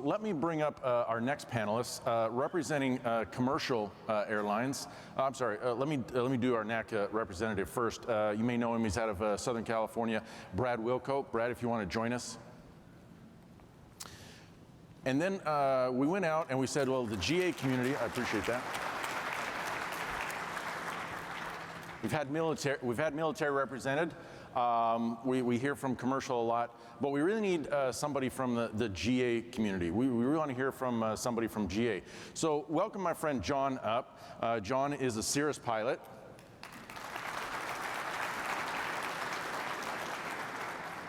let me bring up our next panelist, representing commercial airlines. I'm sorry, let me do our NATCA representative first. You may know him, he's out of Southern California, Brad Wilcko. Brad, if you want to join us. And then we went out and we said, well, the GA community, I appreciate that. We've had military represented. We hear from commercial a lot, but we really need somebody from the GA community. We really want to hear from somebody from GA. So welcome my friend John up. John is a Cirrus pilot.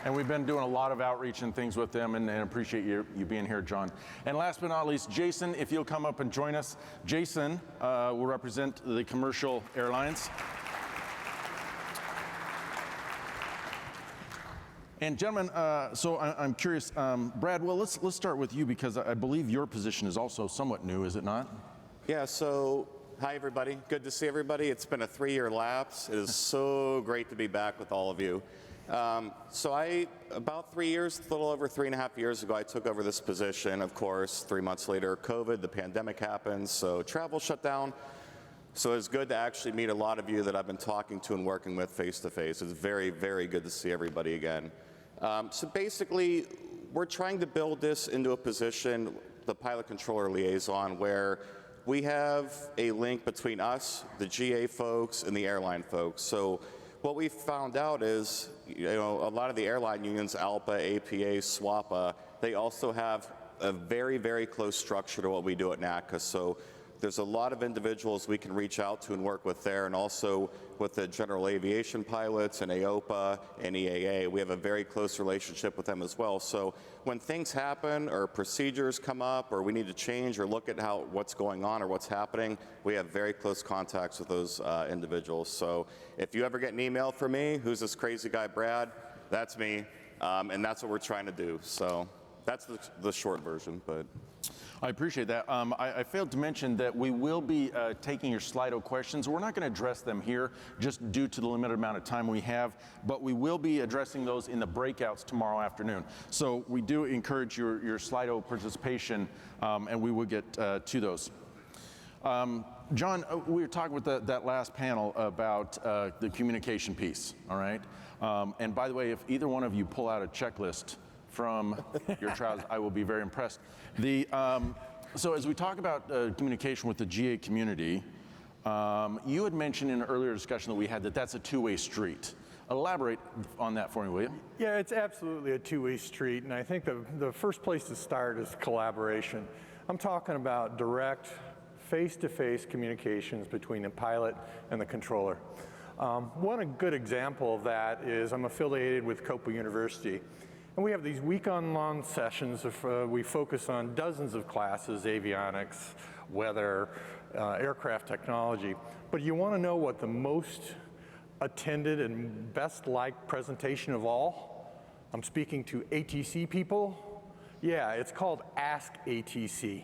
And we've been doing a lot of outreach and things with them, and appreciate you being here, John. And last but not least, Jason, if you'll come up and join us. Jason will represent the commercial airlines. And gentlemen, so I'm curious, Brad, well, let's start with you because I believe your position is also somewhat new, is it not? Yeah, so hi everybody, good to see everybody. It's been a 3-year lapse. It is so great to be back with all of you. So about 3 years, a little over 3.5 years ago, I took over this position. Of course, 3 months later, COVID, the pandemic happened, so travel shut down. So it's good to actually meet a lot of you that I've been talking to and working with face to face. It's very, very good to see everybody again. So basically, we're trying to build this into a position, the pilot controller liaison, where we have a link between us, the GA folks, and the airline folks. So what we found out is, a lot of the airline unions, ALPA, APA, SWAPA, they also have a very, very close structure to what we do at NATCA. So there's a lot of individuals we can reach out to and work with there, and also with the general aviation pilots and AOPA and EAA. We have a very close relationship with them as well. So when things happen or procedures come up or we need to change or look at what's going on or what's happening, we have very close contacts with those individuals. So if you ever get an email from me, who's this crazy guy Brad, that's me, and that's what we're trying to do. So that's the short version, but. I appreciate that. I failed to mention that we will be taking your Slido questions. We're not going to address them here just due to the limited amount of time we have, but we will be addressing those in the breakouts tomorrow afternoon. So we do encourage your Slido participation, and we will get to those. John, we were talking with that last panel about the communication piece, all right? And by the way, if either one of you pull out a checklist from your trials, I will be very impressed. So as we talk about communication with the GA community, you had mentioned in an earlier discussion that we had that that's a two-way street. Elaborate on that for me, will you? Yeah, it's absolutely a two-way street, and I think the first place to start is collaboration. I'm talking about direct, face-to-face communications between the pilot and the controller. One good example of that is I'm affiliated with Copa University. And we have these week-long sessions. We focus on dozens of classes, avionics, weather, aircraft technology. But you want to know what the most attended and best liked presentation of all? I'm speaking to ATC people. Yeah, it's called Ask ATC.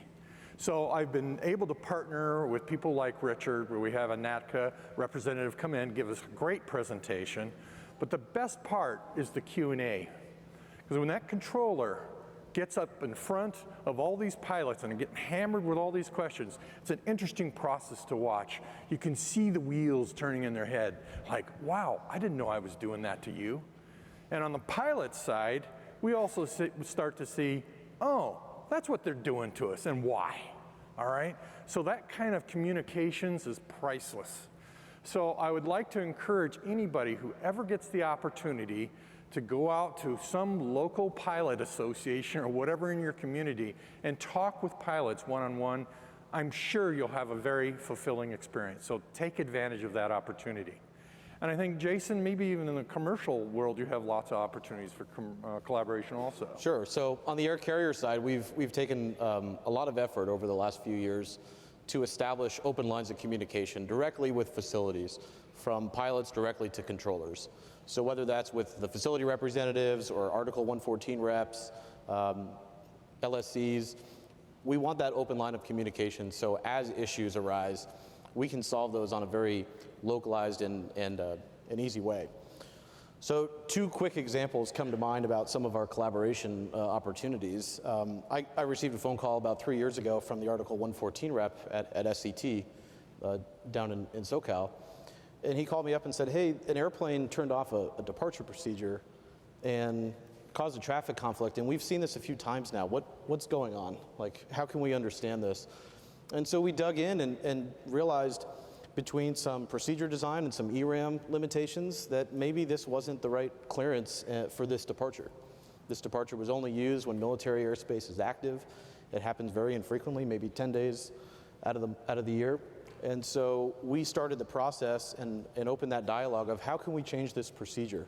So I've been able to partner with people like Richard, where we have a NATCA representative come in, give us a great presentation. But the best part is the Q&A. Because when that controller gets up in front of all these pilots and getting hammered with all these questions, it's an interesting process to watch. You can see the wheels turning in their head, like, wow, I didn't know I was doing that to you. And on the pilot side, we also start to see, oh, that's what they're doing to us and why, all right? So that kind of communications is priceless. So I would like to encourage anybody who ever gets the opportunity to go out to some local pilot association or whatever in your community and talk with pilots one-on-one. I'm sure you'll have a very fulfilling experience. So take advantage of that opportunity. And I think, Jason, maybe even in the commercial world, you have lots of opportunities for collaboration also. Sure. So on the air carrier side, we've taken a lot of effort over the last few years to establish open lines of communication directly with facilities, from pilots directly to controllers. So whether that's with the facility representatives or Article 114 reps, LSCs, we want that open line of communication so as issues arise, we can solve those on a very localized and an easy way. So 2 quick examples come to mind about some of our collaboration opportunities. I received a phone call about 3 years ago from the Article 114 rep at SCT down in SoCal. And he called me up and said, hey, an airplane turned off a departure procedure and caused a traffic conflict. And we've seen this a few times now. What's going on? Like, how can we understand this? And so we dug in and realized between some procedure design and some ERAM limitations that maybe this wasn't the right clearance for this departure. This departure was only used when military airspace is active. It happens very infrequently, maybe 10 days out of the year. And so we started the process and opened that dialogue of how can we change this procedure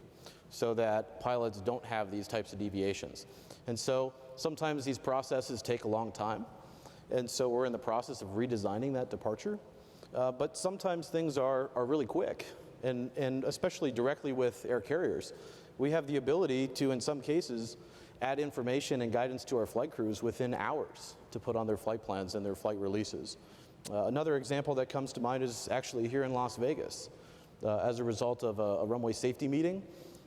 so that pilots don't have these types of deviations. And so sometimes these processes take a long time. And so we're in the process of redesigning that departure. But sometimes things are really quick, and especially directly with air carriers. We have the ability to, in some cases, add information and guidance to our flight crews within hours to put on their flight plans and their flight releases. Another example that comes to mind is actually here in Las Vegas. As a result of a runway safety meeting,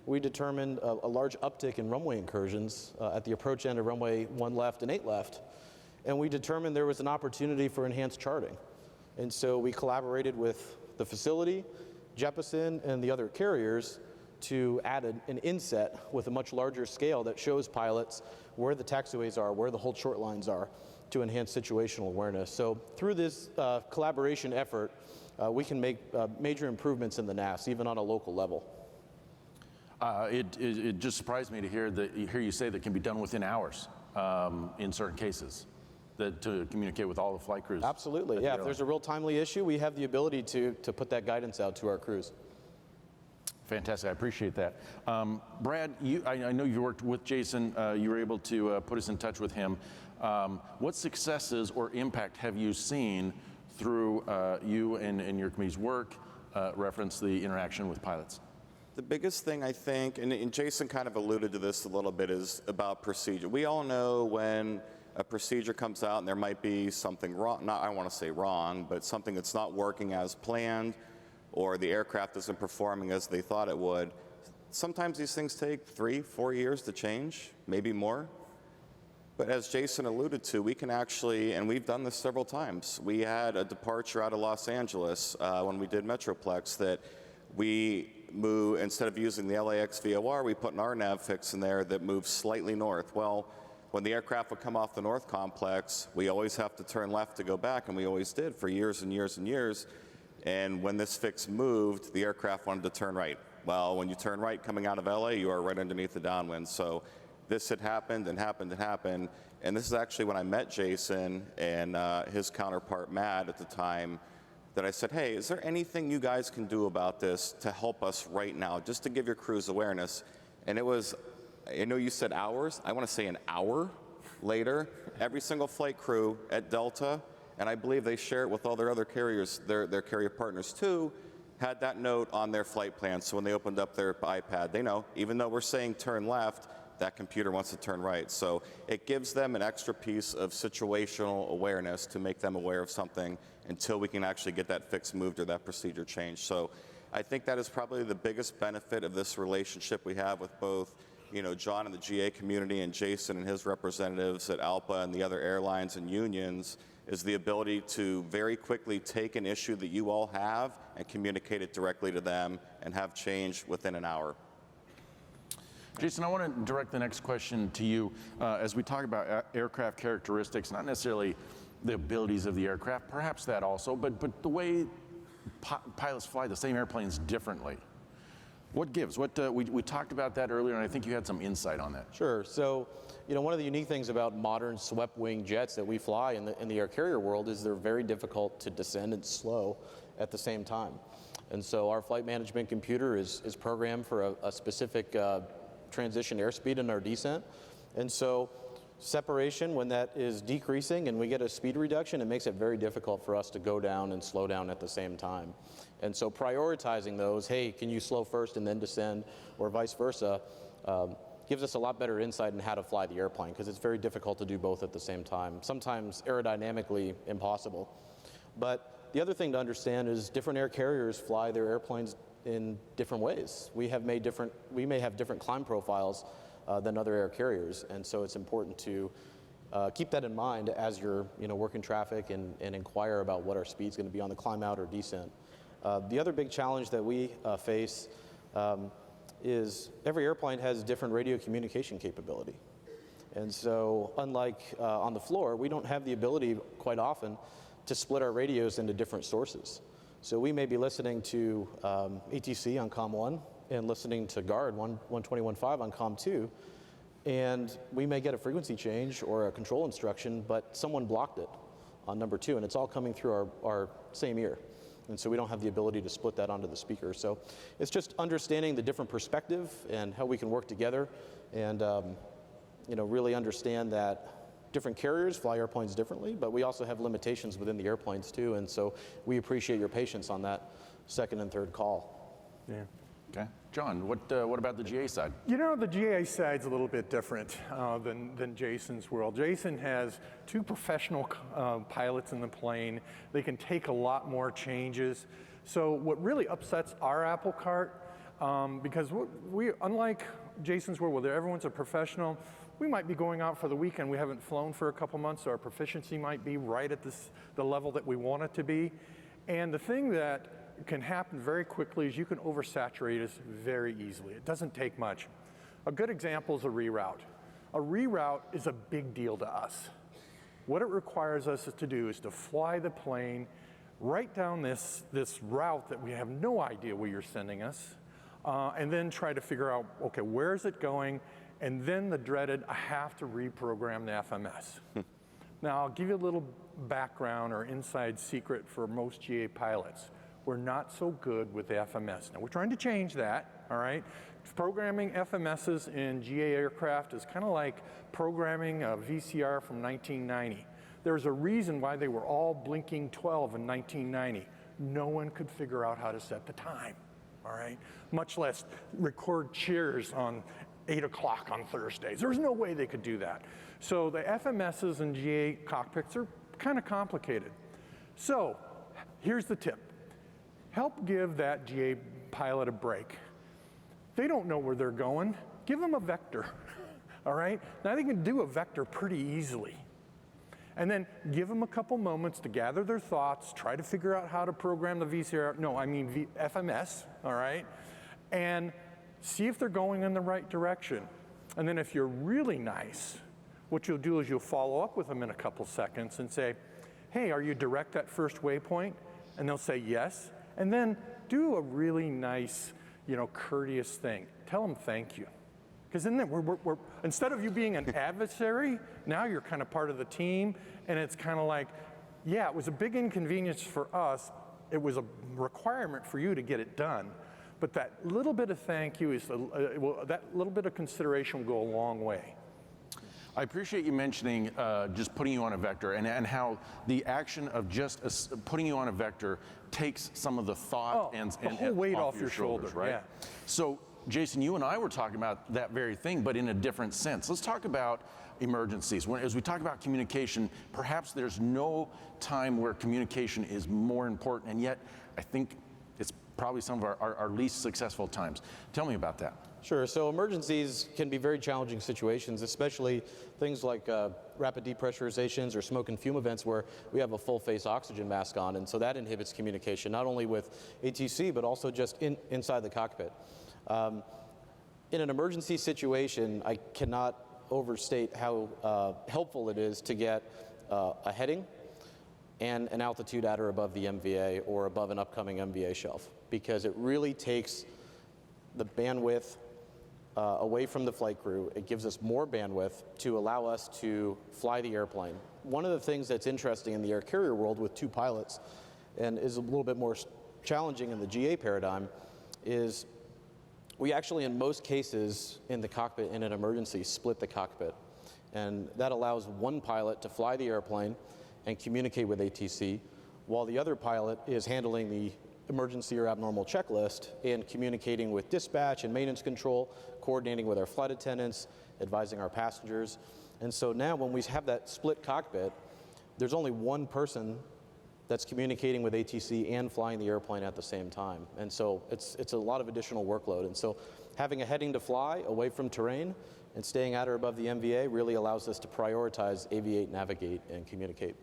we determined a large uptick in runway incursions at the approach end of runway 1 left and 8 left. And we determined there was an opportunity for enhanced charting. And so we collaborated with the facility, Jeppesen, and the other carriers to add an inset with a much larger scale that shows pilots where the taxiways are, where the hold short lines are, to enhance situational awareness. So through this collaboration effort, we can make major improvements in the NAS, even on a local level. It just surprised me to hear you say that can be done within hours in certain cases. To communicate with all the flight crews. Absolutely, yeah. If there's a real timely issue, we have the ability to put that guidance out to our crews. Fantastic, I appreciate that. Brad, I know you worked with Jason. You were able to put us in touch with him. What successes or impact have you seen through you and your committee's work, reference the interaction with pilots? The biggest thing I think, and Jason kind of alluded to this a little bit, is about procedure. We all know when a procedure comes out and there might be something wrong, I don't want to say wrong, but something that's not working as planned, or the aircraft isn't performing as they thought it would. Sometimes these things take 3-4 years to change, maybe more. But as Jason alluded to, we can actually, and we've done this several times, we had a departure out of Los Angeles when we did Metroplex that we move, instead of using the LAX VOR, we put an RNAV fix in there that moves slightly north. Well, when the aircraft would come off the north complex, we always have to turn left to go back, and we always did for years and years and years. And when this fix moved, the aircraft wanted to turn right. Well, when you turn right coming out of LA, you are right underneath the downwind. So this had happened and happened and happened. And this is actually when I met Jason and his counterpart, Matt, at the time, that I said, hey, is there anything you guys can do about this to help us right now, just to give your crews awareness? And it was, I know you said hours, I want to say an hour later, every single flight crew at Delta, and I believe they share it with all their other carriers, their carrier partners too, had that note on their flight plan. So when they opened up their iPad, they know, even though we're saying turn left, that computer wants to turn right. So it gives them an extra piece of situational awareness to make them aware of something until we can actually get that fix moved or that procedure changed. So I think that is probably the biggest benefit of this relationship we have with both, you know, John and the GA community and Jason and his representatives at ALPA and the other airlines and unions, is the ability to very quickly take an issue that you all have and communicate it directly to them and have change within an hour. Jason, I want to direct the next question to you. As we talk about aircraft characteristics, not necessarily the abilities of the aircraft, perhaps that also, but the way pilots fly the same airplanes differently. What gives? We talked about that earlier, and I think you had some insight on that. Sure. So, you know, one of the unique things about modern swept wing jets that we fly in the air carrier world is they're very difficult to descend and slow at the same time. And so our flight management computer is programmed for a specific transition airspeed in our descent. And so separation, when that is decreasing and we get a speed reduction, it makes it very difficult for us to go down and slow down at the same time. And so prioritizing those, hey, can you slow first and then descend, or vice versa, gives us a lot better insight in how to fly the airplane, because it's very difficult to do both at the same time, sometimes aerodynamically impossible. But the other thing to understand is different air carriers fly their airplanes in different ways. We may have different climb profiles than other air carriers, and so it's important to keep that in mind as you're working traffic and inquire about what our speed's going to be on the climb out or descent. The other big challenge that we face is every airplane has different radio communication capability. And so unlike on the floor, we don't have the ability quite often to split our radios into different sources. So we may be listening to ATC on COM 1 and listening to GUARD 121.5 on COM 2, and we may get a frequency change or a control instruction, but someone blocked it on number 2, and it's all coming through our same ear. And so we don't have the ability to split that onto the speaker. So it's just understanding the different perspective and how we can work together and really understand that different carriers fly airplanes differently, but we also have limitations within the airplanes too, and so we appreciate your patience on that second and third call. Yeah. Okay. John, what about the GA side? The GA side's a little bit different than Jason's world. Jason has 2 professional pilots in the plane. They can take a lot more changes. So what really upsets our apple cart, because we unlike Jason's world where everyone's a professional, we might be going out for the weekend. We haven't flown for a couple months, so our proficiency might be right at the level that we want it to be. And the thing that can happen very quickly is you can oversaturate us very easily. It doesn't take much. A good example is a reroute. A reroute is a big deal to us. What it requires us to do is to fly the plane right down this route that we have no idea where you're sending us, and then try to figure out, okay, where is it going? And then the dreaded, I have to reprogram the FMS. Now, I'll give you a little background or inside secret for most GA pilots. We're not so good with the FMS. Now, we're trying to change that, all right? Programming FMSs in GA aircraft is kind of like programming a VCR from 1990. There's a reason why they were all blinking 12 in 1990. No one could figure out how to set the time, all right? Much less record cheers on 8 o'clock on Thursdays. There's no way they could do that. So the FMSs in GA cockpits are kind of complicated. So here's the tip. Help give that GA pilot a break. They don't know where they're going. Give them a vector, all right? Now they can do a vector pretty easily. And then give them a couple moments to gather their thoughts, try to figure out how to program the VCR, FMS, all right? And see if they're going in the right direction. And then if you're really nice, what you'll do is you'll follow up with them in a couple seconds and say, hey, are you direct at first waypoint? And they'll say yes. And then do a really nice, courteous thing. Tell them thank you. Because then we're instead of you being an adversary, now you're kind of part of the team, and it's kind of like, yeah, it was a big inconvenience for us. It was a requirement for you to get it done. But that little bit of thank you, that little bit of consideration will go a long way. I appreciate you mentioning just putting you on a vector and how the action of just putting you on a vector takes some of the thought and the whole weight off your shoulders, shoulder, right? yeah. So, Jason, you and I were talking about that very thing, but in a different sense. Let's talk about emergencies. As we talk about communication, perhaps there's no time where communication is more important, and yet I think it's probably some of our least successful times. Tell me about that. Sure. So emergencies can be very challenging situations, especially things like rapid depressurizations or smoke and fume events where we have a full face oxygen mask on, and so that inhibits communication, not only with ATC, but also just inside the cockpit. In an emergency situation, I cannot overstate how helpful it is to get a heading and an altitude at or above the MVA or above an upcoming MVA shelf, because it really takes the bandwidth away from the flight crew. It gives us more bandwidth to allow us to fly the airplane. One of the things that's interesting in the air carrier world with 2 pilots and is a little bit more challenging in the GA paradigm is we actually, in most cases in the cockpit in an emergency, split the cockpit. And that allows one pilot to fly the airplane and communicate with ATC, while the other pilot is handling the emergency or abnormal checklist and communicating with dispatch and maintenance control, coordinating with our flight attendants, advising our passengers. And so now when we have that split cockpit, there's only one person that's communicating with ATC and flying the airplane at the same time. And so it's a lot of additional workload. And so having a heading to fly away from terrain and staying at or above the MVA really allows us to prioritize aviate, navigate, and communicate.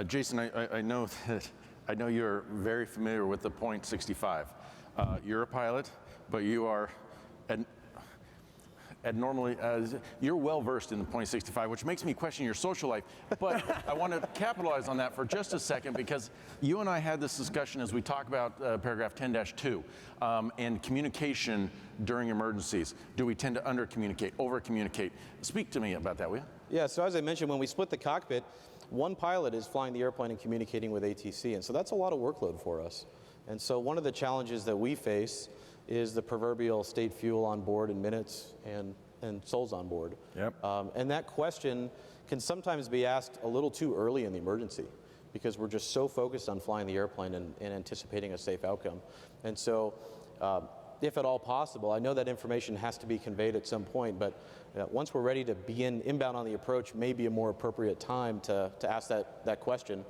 Jason, I know that you're very familiar with the .65. You're a pilot, but you are normally you're well versed in the .65, which makes me question your social life. But I want to capitalize on that for just a second, because you and I had this discussion as we talk about paragraph 10-2 and communication during emergencies. Do we tend to under-communicate, over-communicate? Speak to me about that, will you? Yeah, so as I mentioned, when we split the cockpit, one pilot is flying the airplane and communicating with ATC, and so that's a lot of workload for us. And so one of the challenges that we face is the proverbial state fuel on board in minutes and souls on board. Yep. And that question can sometimes be asked a little too early in the emergency, because we're just so focused on flying the airplane and anticipating a safe outcome. And so if at all possible, I know that information has to be conveyed at some point, but once we're ready to begin inbound on the approach, may be a more appropriate time to ask that question.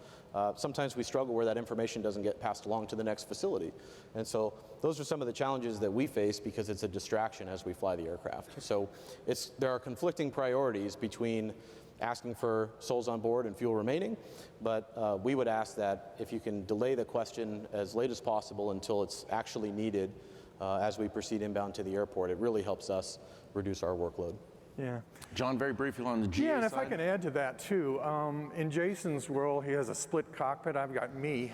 Sometimes we struggle where that information doesn't get passed along to the next facility. And so those are some of the challenges that we face, because it's a distraction as we fly the aircraft. So there are conflicting priorities between asking for souls on board and fuel remaining, but we would ask that if you can delay the question as late as possible until it's actually needed as we proceed inbound to the airport, it really helps us reduce our workload. Yeah. John, very briefly on the GA Yeah, and if side. I can add to that too, in Jason's world, he has a split cockpit. I've got me.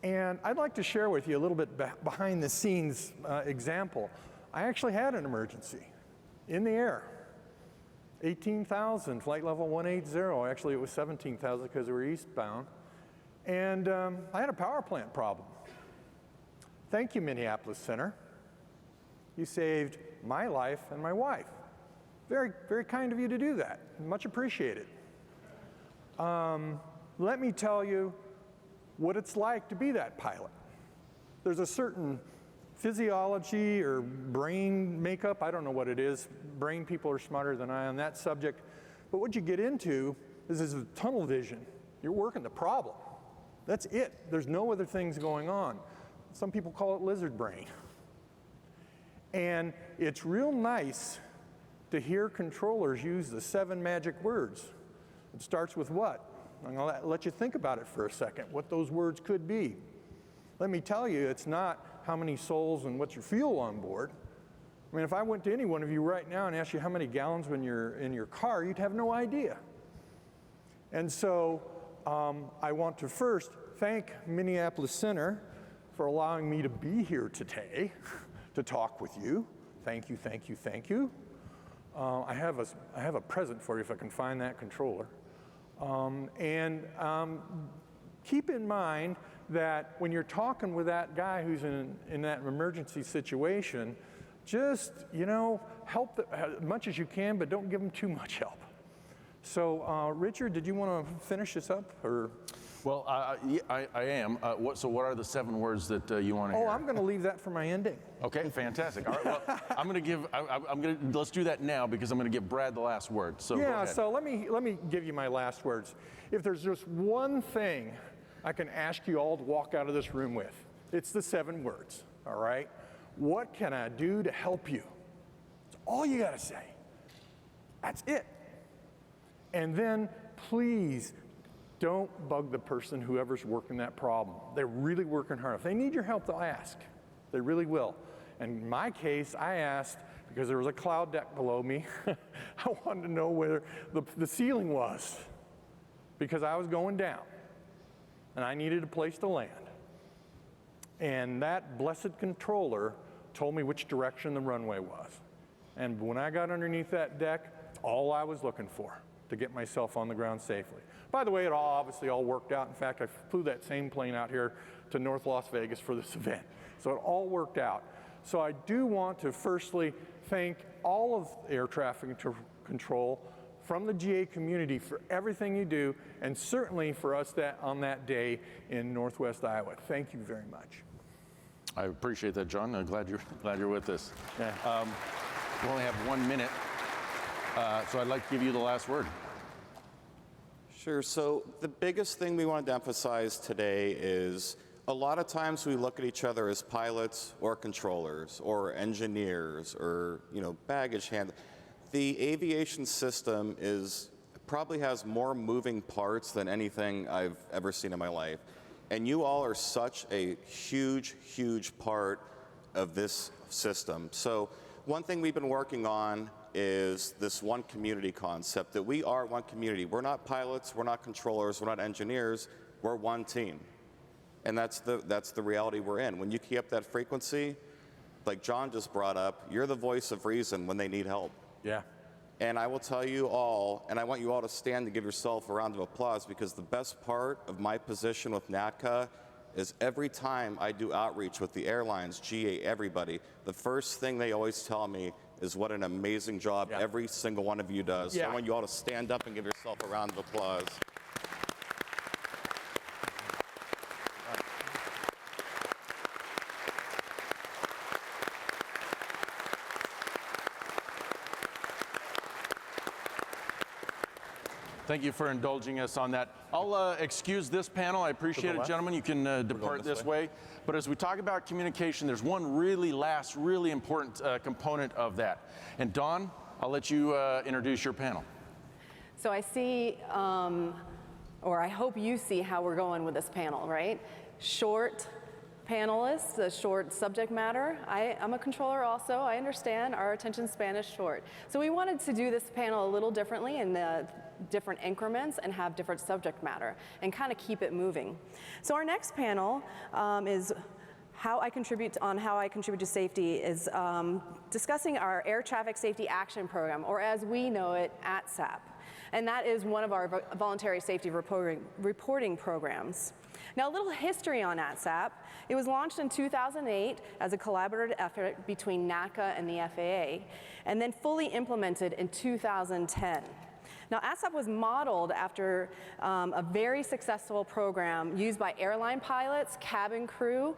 And I'd like to share with you a little bit behind the scenes example. I actually had an emergency in the air. 18,000, flight level 180. Actually, it was 17,000 because we were eastbound. And I had a power plant problem. Thank you, Minneapolis Center. You saved my life and my wife. Very, very kind of you to do that. Much appreciated. Let me tell you what it's like to be that pilot. There's a certain physiology or brain makeup, I don't know what it is. Brain people are smarter than I on that subject. But what you get into is this tunnel vision. You're working the problem. That's it. There's no other things going on. Some people call it lizard brain. And it's real nice to hear controllers use the 7 magic words. It starts with what? I'm going to let you think about it for a second, what those words could be. Let me tell you, it's not how many souls and what's your fuel on board. I mean, if I went to any one of you right now and asked you how many gallons when you're in your car, you'd have no idea. And so I want to first thank Minneapolis Center for allowing me to be here today to talk with you. Thank you, thank you, thank you. I have a present for you if I can find that controller. Keep in mind that when you're talking with that guy who's in that emergency situation, just, help as much as you can, but don't give them too much help. So, Richard, did you want to finish this up, or? Well, yeah, I am. So what are the 7 words that you want to hear? Oh, I'm going to leave that for my ending. Okay, fantastic. All right, well, I'm going to let's do that now, because I'm going to give Brad the last word. So go Yeah, ahead. so let me give you my last words. If there's just one thing I can ask you all to walk out of this room with, it's the 7 words, all right? What can I do to help you? That's all you got to say. That's it. And then please don't bug the person, whoever's working that problem. They're really working hard. If they need your help, they'll ask. They really will. And in my case, I asked because there was a cloud deck below me. I wanted to know where the ceiling was, because I was going down and I needed a place to land. And that blessed controller told me which direction the runway was. And when I got underneath that deck, all I was looking for to get myself on the ground safely. By the way, it obviously all worked out. In fact, I flew that same plane out here to North Las Vegas for this event. So it all worked out. So I do want to firstly thank all of air traffic control from the GA community for everything you do, and certainly for us on that day in Northwest Iowa. Thank you very much. I appreciate that, John. I'm glad you're with us. Yeah. We only have 1 minute, so I'd like to give you the last word. Sure. So the biggest thing we wanted to emphasize today is a lot of times we look at each other as pilots or controllers or engineers or baggage handlers. The aviation system probably has more moving parts than anything I've ever seen in my life. And you all are such a huge, huge part of this system. So one thing we've been working on is this one community concept, that we are one community. We're not pilots, we're not controllers, we're not engineers, we're one team. And that's the reality we're in. When you keep up that frequency, like John just brought up, you're the voice of reason when they need help. Yeah. And I will tell you all, and I want you all to stand and give yourself a round of applause, because the best part of my position with NATCA is every time I do outreach with the airlines, GA, everybody, the first thing they always tell me is what an amazing job every single one of you does. So I want you all to stand up and give yourself a round of applause. Thank you for indulging us on that. I'll excuse this panel. I appreciate it, gentlemen. You can depart this way. But as we talk about communication, there's one really important component of that. And Dawn, I'll let you introduce your panel. So I see, or I hope you see how we're going with this panel, right? Short panelists, a short subject matter. I'm a controller also, I understand, our attention span is short. So we wanted to do this panel a little differently in the different increments and have different subject matter and kind of keep it moving. So our next panel is how I contribute to safety, is discussing our Air Traffic Safety Action Program, or as we know it, ATSAP. And that is one of our voluntary safety reporting programs. Now, a little history on ATSAP. It was launched in 2008 as a collaborative effort between NATCA and the FAA, and then fully implemented in 2010. Now, ATSAP was modeled after a very successful program used by airline pilots, cabin crew,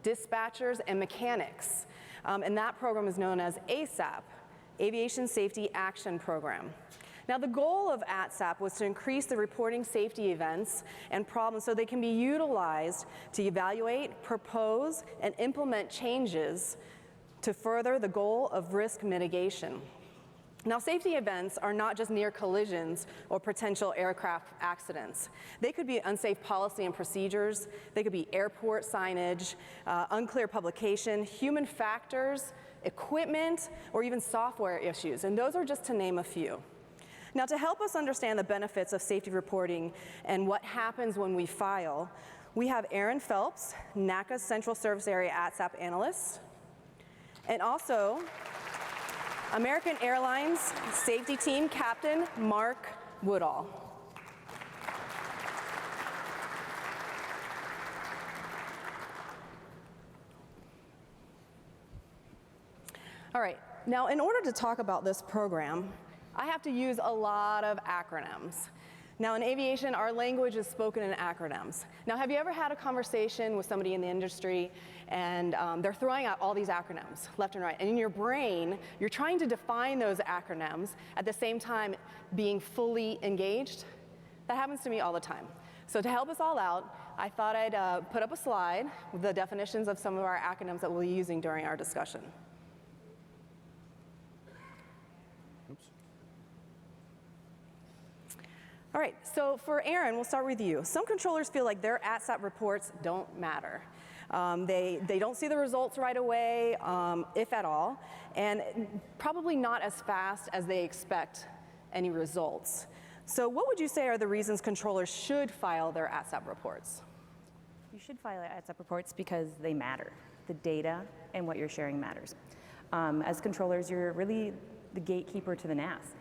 dispatchers, and mechanics. And that program is known as ASAP, Aviation Safety Action Program. Now, the goal of ATSAP was to increase the reporting safety events and problems so they can be utilized to evaluate, propose, and implement changes to further the goal of risk mitigation. Now, safety events are not just near collisions or potential aircraft accidents. They could be unsafe policy and procedures, they could be airport signage, unclear publication, human factors, equipment, or even software issues, and those are just to name a few. Now, to help us understand the benefits of safety reporting and what happens when we file, we have Aaron Phelps, NATCA's Central Service Area ATSAP analyst, and also American Airlines Safety Team Captain Mark Woodall. All right, now in order to talk about this program, I have to use a lot of acronyms. Now, in aviation, our language is spoken in acronyms. Now, have you ever had a conversation with somebody in the industry and they're throwing out all these acronyms left and right, and in your brain, you're trying to define those acronyms at the same time being fully engaged? That happens to me all the time. So to help us all out, I thought I'd put up a slide with the definitions of some of our acronyms that we'll be using during our discussion. All right, so for Aaron, we'll start with you. Some controllers feel like their ATSAP reports don't matter. They don't see the results right away, if at all, and probably not as fast as they expect any results. So what would you say are the reasons controllers should file their ATSAP reports? You should file your ATSAP reports because they matter. The data and what you're sharing matters. As controllers, you're really the gatekeeper to the NAS.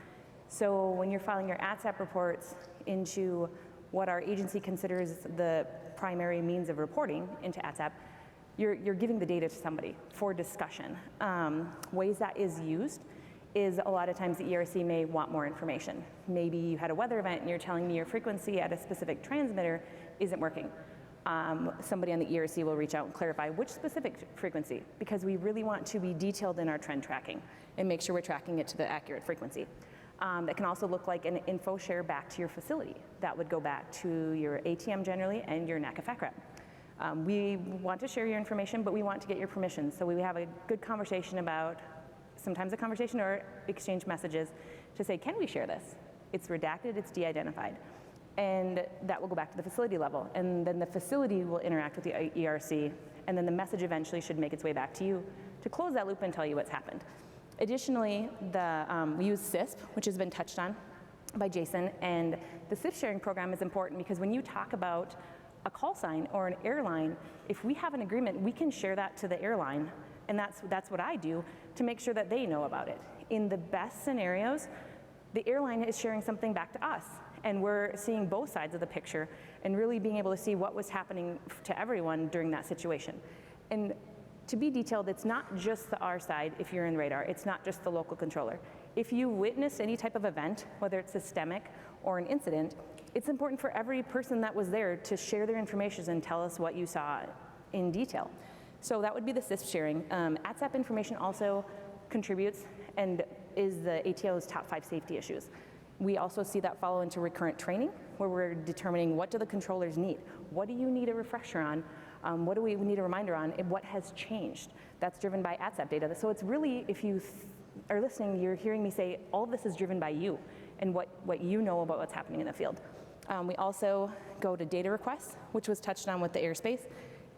So when you're filing your ATSAP reports into what our agency considers the primary means of reporting into ATSAP, you're giving the data to somebody for discussion. Ways that is used is a lot of times the ERC may want more information. Maybe you had a weather event and you're telling me your frequency at a specific transmitter isn't working. Somebody on the ERC will reach out and clarify which specific frequency, because we really want to be detailed in our trend tracking and make sure we're tracking it to the accurate frequency. That can also look like an info share back to your facility. That would go back to your ATM generally and your NATCA FAC rep. We want to share your information, but we want to get your permission. So we have a good conversation about, sometimes a conversation or exchange messages to say, can we share this? It's redacted, it's de-identified. And that will go back to the facility level. And then the facility will interact with the ERC, and then the message eventually should make its way back to you to close that loop and tell you what's happened. Additionally, we use CISP, which has been touched on by Jason, and the CISP sharing program is important because when you talk about a call sign or an airline, if we have an agreement, we can share that to the airline, and that's what I do to make sure that they know about it. In the best scenarios, the airline is sharing something back to us, and we're seeing both sides of the picture and really being able to see what was happening to everyone during that situation. And to be detailed, it's not just our side if you're in radar, it's not just the local controller. If you witness any type of event, whether it's systemic or an incident, it's important for every person that was there to share their information and tell us what you saw in detail. So that would be the CISP sharing. ATSAP information also contributes and is the ATO's top 5 safety issues. We also see that follow into recurrent training, where we're determining what do the controllers need? What do you need a refresher on? What do we need a reminder on? And what has changed? That's driven by ATSAP data. So it's really, if you are listening, you're hearing me say all of this is driven by you and what you know about what's happening in the field. We also go to data requests, which was touched on with the airspace.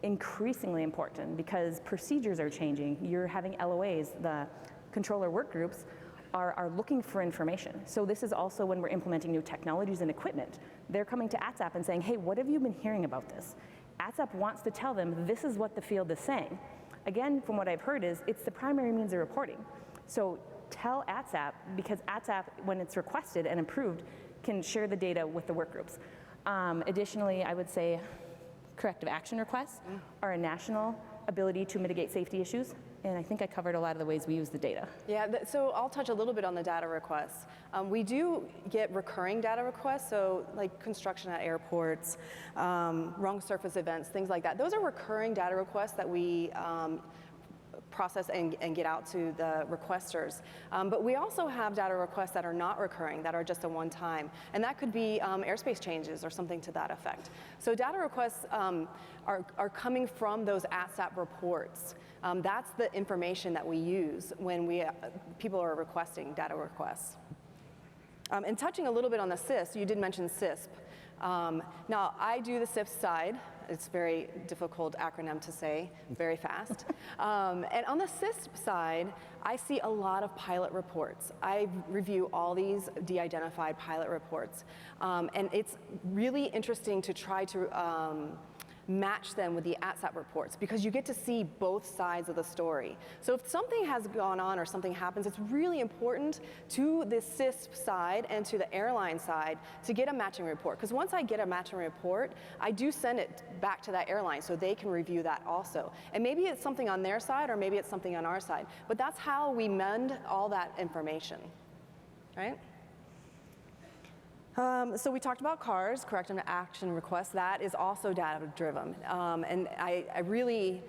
Increasingly important because procedures are changing. You're having LOAs, the controller work groups are looking for information. So this is also when we're implementing new technologies and equipment. They're coming to ATSAP and saying, hey, what have you been hearing about this? ATSAP wants to tell them this is what the field is saying. Again, from what I've heard is it's the primary means of reporting. So tell ATSAP, because ATSAP, when it's requested and approved, can share the data with the work groups. Additionally, I would say corrective action requests are a national ability to mitigate safety issues, and I think I covered a lot of the ways we use the data. Yeah, so I'll touch a little bit on the data requests. We do get recurring data requests, so like construction at airports, wrong surface events, things like that. Those are recurring data requests that we process and get out to the requesters. But we also have data requests that are not recurring, that are just a one-time. And that could be airspace changes or something to that effect. So data requests are coming from those ATSAP reports. That's the information that we use when people are requesting data requests. And touching a little bit on the CISP, you did mention CISP. Now, I do the CISP side. It's a very difficult acronym to say, very fast. And on the CISP side, I see a lot of pilot reports. I review all these de-identified pilot reports. And it's really interesting to try to match them with the ATSAP reports because you get to see both sides of the story. So if something has gone on or something happens, it's really important to the CISP side and to the airline side to get a matching report. Because once I get a matching report, I do send it back to that airline so they can review that also. And maybe it's something on their side or maybe it's something on our side. But that's how we mend all that information, right? So we talked about CARs, corrective action requests. That is also data-driven. And I really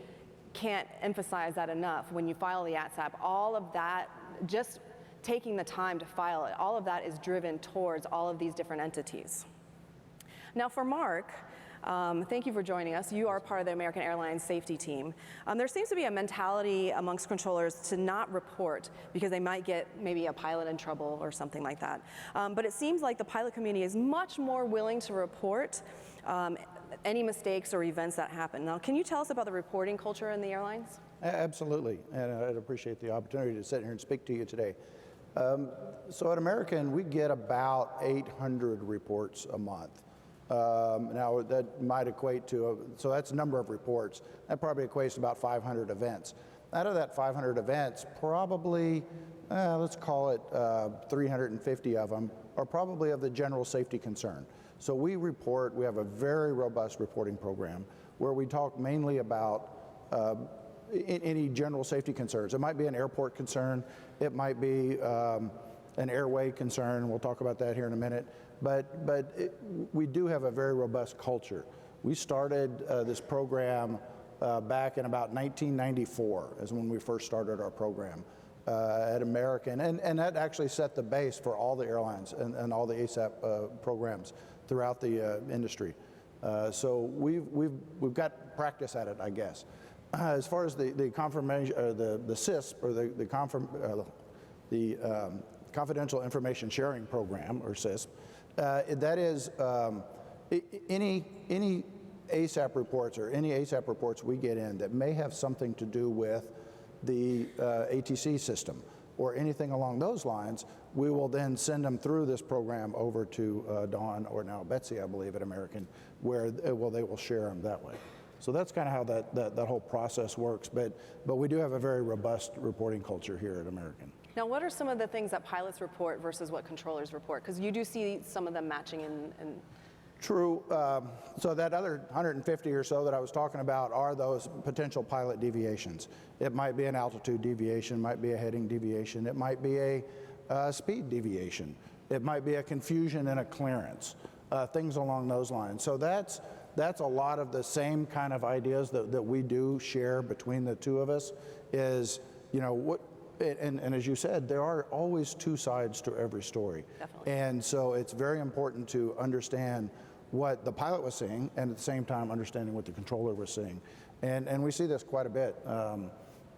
can't emphasize that enough. When you file the ATSAP, all of that, just taking the time to file it, all of that is driven towards all of these different entities. Now for Mark, thank you for joining us. You are part of the American Airlines safety team. There seems to be a mentality amongst controllers to not report because they might get maybe a pilot in trouble or something like that. But it seems like the pilot community is much more willing to report any mistakes or events that happen. Now, can you tell us about the reporting culture in the airlines? Absolutely, and I'd appreciate the opportunity to sit here and speak to you today. So at American, we get about 800 reports a month. Now that might equate to, so that's the number of reports. That probably equates to about 500 events. Out of that 500 events, probably, let's call it 350 of them are probably of the general safety concern. So we have a very robust reporting program where we talk mainly about any general safety concerns. It might be an airport concern, it might be an airway concern, we'll talk about that here in a minute. But we do have a very robust culture. We started this program back in about 1994 is when we first started our program. at American, and that actually set the base for all the airlines and all the ASAP programs throughout the industry. So we've got practice at it, I guess. As far as the confirmation, the CISP, or the Confidential Information Sharing Program, or CISP, that is any ASAP reports or any ASAP reports we get in that may have something to do with the ATC system or anything along those lines, we will then send them through this program over to Dawn, or now Betsy, I believe, at American, where they will share them that way. So that's kind of how that whole process works. But we do have a very robust reporting culture here at American. Now, what are some of the things that pilots report versus what controllers report? Because you do see some of them matching in. True. So that other 150 or so that I was talking about are those potential pilot deviations. It might be an altitude deviation, might be a heading deviation, it might be a speed deviation, it might be a confusion in a clearance, things along those lines. So that's a lot of the same kind of ideas that we do share between the two of us. Is, and as you said, there are always two sides to every story. Definitely. And so it's very important to understand what the pilot was seeing, and at the same time understanding what the controller was seeing. And we see this quite a bit.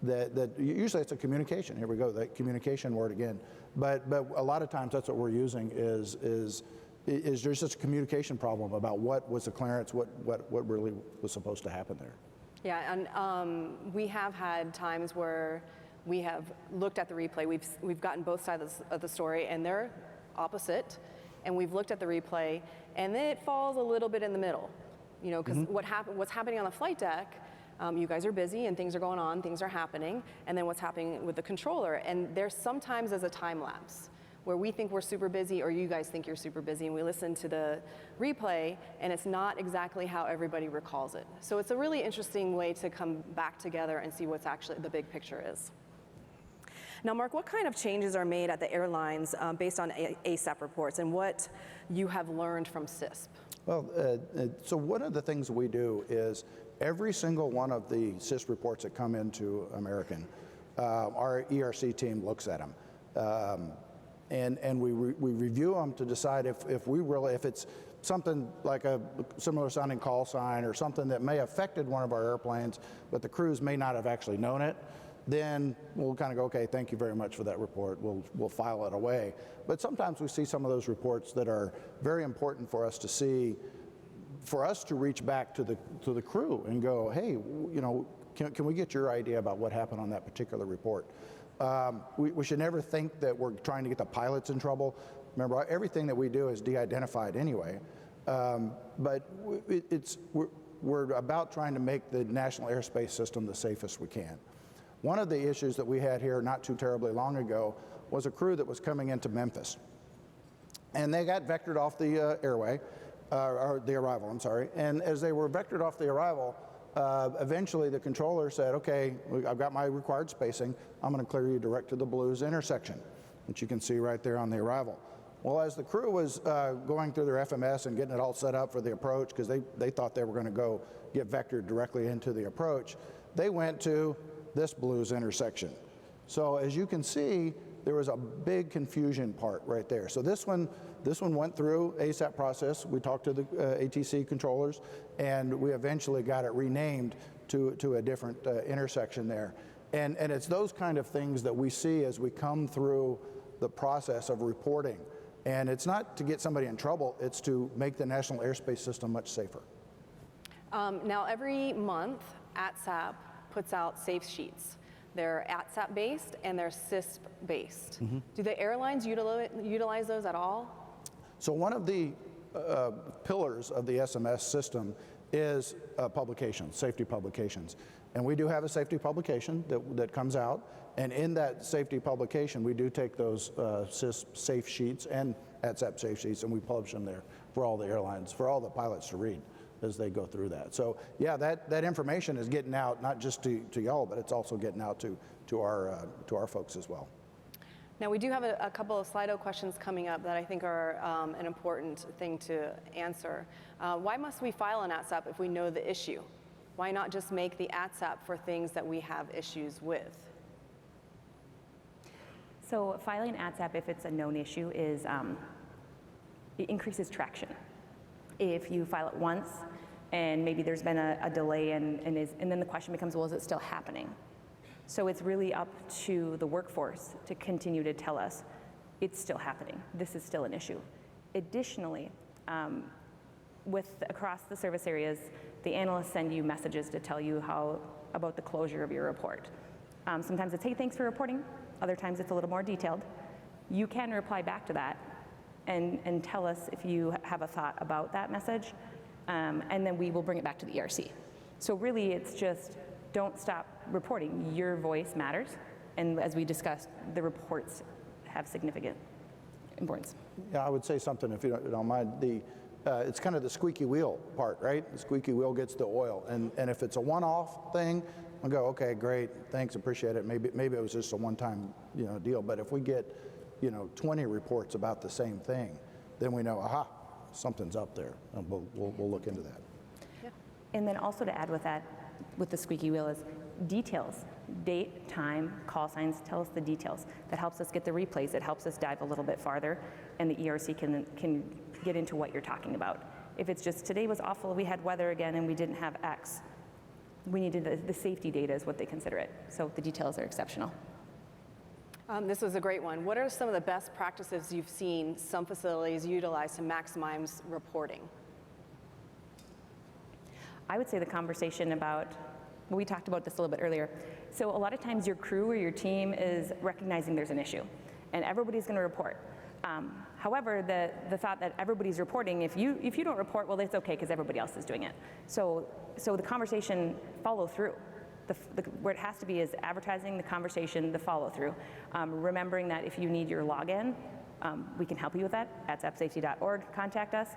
That usually it's a communication. Here we go, that communication word again. But a lot of times that's what we're using is there's just a communication problem about what was the clearance, what really was supposed to happen there. Yeah, and we have had times where we have looked at the replay. We've gotten both sides of the story, and they're opposite. And we've looked at the replay, and then it falls a little bit in the middle, because what's happening on the flight deck, you guys are busy and things are going on, things are happening, and then what's happening with the controller. And there's sometimes as a time lapse where we think we're super busy or you guys think you're super busy, and we listen to the replay and it's not exactly how everybody recalls it. So it's a really interesting way to come back together and see what's actually the big picture is. Now, Mark, what kind of changes are made at the airlines based on ASAP reports, and what you have learned from CISP? Well, so one of the things we do is every single one of the CISP reports that come into American, our ERC team looks at them. And we review them to decide if it's something like a similar sounding call sign or something that may have affected one of our airplanes, but the crews may not have actually known it. Then we'll kind of go, okay, thank you very much for that report. We'll file it away. But sometimes we see some of those reports that are very important for us to see, for us to reach back to the crew and go, hey, can we get your idea about what happened on that particular report? We should never think that we're trying to get the pilots in trouble. Remember, everything that we do is de-identified anyway. But we're about trying to make the national airspace system the safest we can. One of the issues that we had here not too terribly long ago was a crew that was coming into Memphis. And they got vectored off the airway, or the arrival, I'm sorry. And as they were vectored off the arrival, eventually the controller said, okay, I've got my required spacing. I'm going to clear you direct to the Blues intersection, which you can see right there on the arrival. Well, as the crew was going through their FMS and getting it all set up for the approach, because they thought they were going to go get vectored directly into the approach, they went to this Blues intersection. So as you can see, there was a big confusion part right there. So this one went through ASAP process. We talked to the ATC controllers, and we eventually got it renamed to a different intersection there. And it's those kind of things that we see as we come through the process of reporting. And it's not to get somebody in trouble, it's to make the national airspace system much safer. Now, every month, ATSAP puts out safe sheets. They're ATSAP based and they're CISP based. Mm-hmm. Do the airlines utilize those at all? So one of the pillars of the SMS system is publications, safety publications. And we do have a safety publication that comes out. And in that safety publication, we do take those CISP safe sheets and ATSAP safe sheets, and we publish them there for all the airlines, for all the pilots to read as they go through that. So yeah, that information is getting out not just to y'all, but it's also getting out to our folks as well. Now we do have a couple of Slido questions coming up that I think are an important thing to answer. Why must we file an ATSAP if we know the issue? Why not just make the ATSAP for things that we have issues with? So filing ATSAP, if it's a known issue, is it increases traction. If you file it once and maybe there's been a delay and then the question becomes, well, is it still happening? So it's really up to the workforce to continue to tell us it's still happening. This is still an issue. Additionally, across the service areas, the analysts send you messages to tell you about the closure of your report. Sometimes it's, hey, thanks for reporting. Other times it's a little more detailed. You can reply back to that and tell us if you have a thought about that message, and then we will bring it back to the ERC. So really it's just, don't stop reporting. Your voice matters, and as we discussed, the reports have significant importance. Yeah, I would say something, if you don't mind. It's kind of the squeaky wheel part, right? The squeaky wheel gets the oil, and if it's a one-off thing, I'll go, okay, great, thanks, appreciate it. Maybe it was just a one-time deal. But if we get 20 reports about the same thing, then we know, aha, something's up there, and we'll look into that. Yeah. And then also to add with that, with the squeaky wheel, is details. Date, time, call signs, tell us the details. That helps us get the replays. It helps us dive a little bit farther, and the ERC can get into what you're talking about. If it's just, today was awful, we had weather again, and we didn't have X, we needed the safety data is what they consider it. So the details are exceptional. This was a great one. What are some of the best practices you've seen some facilities utilize to maximize reporting? I would say the conversation about, we talked about this a little bit earlier. So a lot of times your crew or your team is recognizing there's an issue, and everybody's going to report. However, the thought that everybody's reporting, if you don't report, well, it's okay because everybody else is doing it. So the conversation follow through. Where it has to be is advertising the conversation, the follow through. Remembering that if you need your login, we can help you with that. At sapsafety.org, contact us.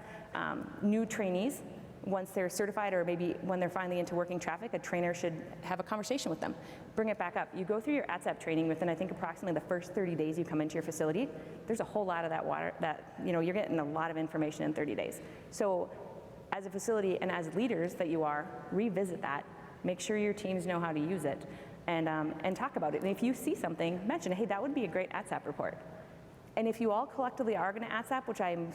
New trainees, once they're certified or maybe when they're finally into working traffic, a trainer should have a conversation with them. Bring it back up. You go through your ATSAP training within, I think, approximately the first 30 days you come into your facility. There's a whole lot of that water that, you're getting a lot of information in 30 days. So as a facility and as leaders that you are, revisit that. Make sure your teams know how to use it and talk about it. And if you see something, mention, hey, that would be a great ATSAP report. And if you all collectively are going to ATSAP, which I'm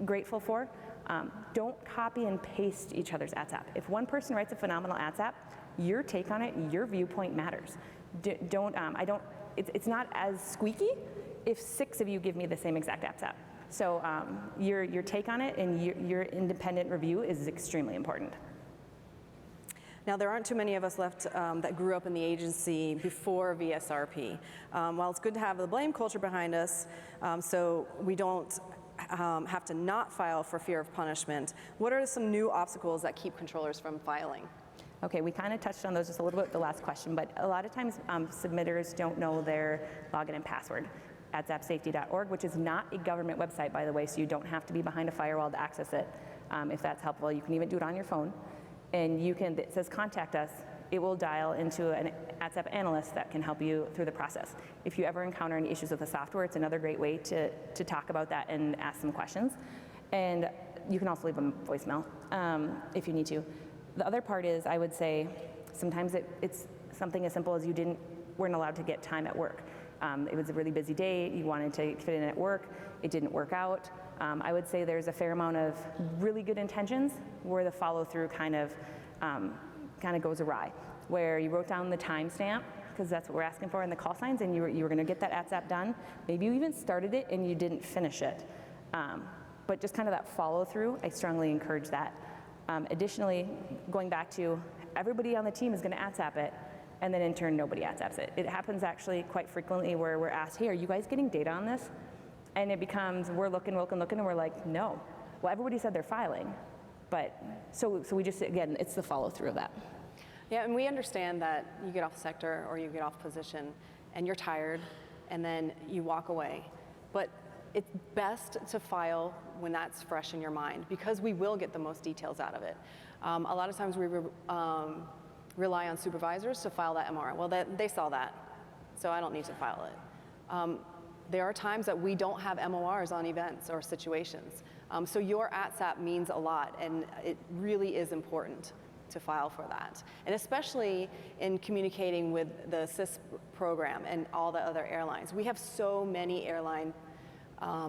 grateful for, don't copy and paste each other's ATSAP. If one person writes a phenomenal ATSAP, your take on it, your viewpoint matters. It's not as squeaky if 6 of you give me the same exact ATSAP. So your take on it and your independent review is extremely important. Now, there aren't too many of us left that grew up in the agency before VSRP. While it's good to have the blame culture behind us, so we don't have to not file for fear of punishment, what are some new obstacles that keep controllers from filing? Okay, we kind of touched on those just a little bit the last question, but a lot of times submitters don't know their login and password. At sapsafety.org, which is not a government website, by the way, so you don't have to be behind a firewall to access it. If that's helpful, you can even do it on your phone. And it says contact us. It will dial into an ATSAP analyst that can help you through the process. If you ever encounter any issues with the software, it's another great way to talk about that and ask some questions. And you can also leave a voicemail if you need to. The other part is, I would say, sometimes it's something as simple as weren't allowed to get time at work. It was a really busy day, you wanted to fit in at work, it didn't work out. I would say there's a fair amount of really good intentions where the follow-through kind of goes awry, where you wrote down the timestamp, because that's what we're asking for in the call signs, and you were going to get that ATSAP done. Maybe you even started it and you didn't finish it. But just kind of that follow-through, I strongly encourage that. Additionally, going back to everybody on the team is going to ATSAP it, and then in turn nobody ATSAPs it. It happens actually quite frequently where we're asked, hey, are you guys getting data on this? And it becomes, we're looking, and we're like, no. Well, everybody said they're filing. But, so we just, again, it's the follow through of that. Yeah, and we understand that you get off sector or you get off position and you're tired and then you walk away. But it's best to file when that's fresh in your mind because we will get the most details out of it. A lot of times we rely on supervisors to file that MR. Well, they saw that, so I don't need to file it. There are times that we don't have MORs on events or situations. So your ATSAP means a lot, and it really is important to file for that. And especially in communicating with the SIS program and all the other airlines. We have so many airline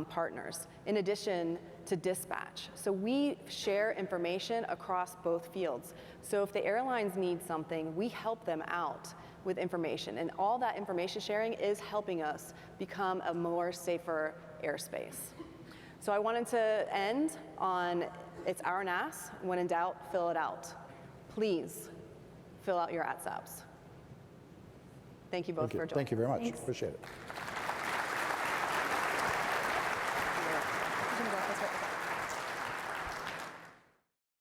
partners, in addition to dispatch. So we share information across both fields. So if the airlines need something, we help them out with information. And all that information sharing is helping us become a more safer airspace. So I wanted to end on, it's our NAS. When in doubt, fill it out. Please fill out your ATSAPs. Thank you both for joining. Thank you very much. Appreciate it.